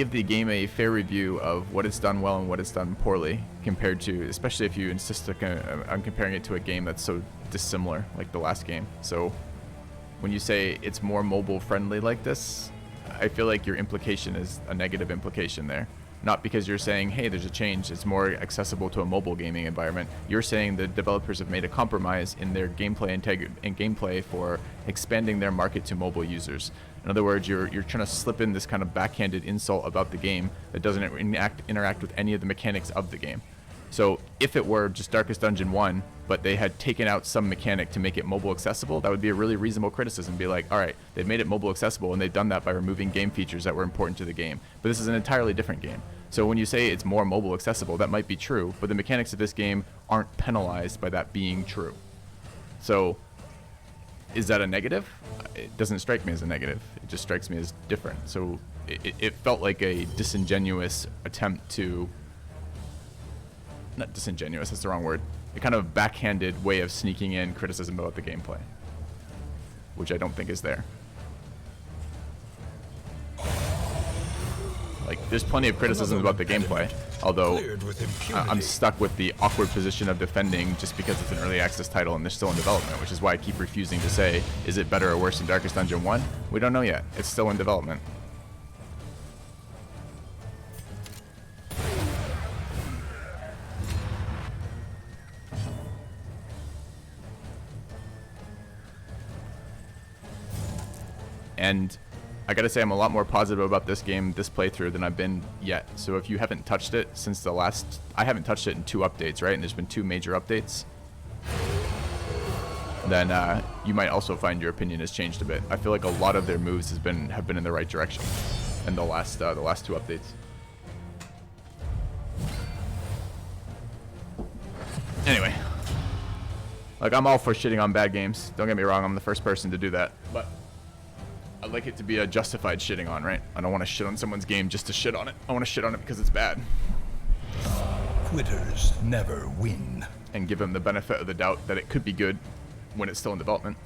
give the game a fair review of what it's done well and what it's done poorly, compared to, especially if you insist on comparing it to a game that's so dissimilar, like the last game. So when you say it's more mobile friendly like this, I feel like your implication is a negative implication there. Not because you're saying, hey, there's a change, it's more accessible to a mobile gaming environment. You're saying the developers have made a compromise in their gameplay and gameplay for expanding their market to mobile users. In other words, you're trying to slip in this kind of backhanded insult about the game that doesn't interact with any of the mechanics of the game. So if it were just Darkest Dungeon 1, but they had taken out some mechanic to make it mobile accessible, that would be a really reasonable criticism. Be like, all right, they've made it mobile accessible, and they've done that by removing game features that were important to the game. But this is an entirely different game. So when you say it's more mobile accessible, that might be true, but the mechanics of this game aren't penalized by that being true. So is that a negative? It doesn't strike me as a negative. It just strikes me as different. So it felt like a disingenuous attempt to... Not disingenuous, that's the wrong word. A kind of backhanded way of sneaking in criticism about the gameplay, which I don't think is there. Like, there's plenty of criticisms about the gameplay, although I'm stuck with the awkward position of defending just because it's an early access title and they're still in development, which is why I keep refusing to say, is it better or worse than Darkest Dungeon 1? We don't know yet. It's still in development. And I gotta say, I'm a lot more positive about this game, this playthrough, than I've been yet. So if you haven't touched it since the last... I haven't touched it in 2 updates, right? And there's been 2 major updates. Then you might also find your opinion has changed a bit. I feel like a lot of their moves have been in the right direction in the last 2 updates. Anyway. Like, I'm all for shitting on bad games. Don't get me wrong, I'm the first person to do that. But I'd like it to be a justified shitting on, right? I don't want to shit on someone's game just to shit on it. I want to shit on it because it's bad. Quitters never win. And give them the benefit of the doubt that it could be good when it's still in development.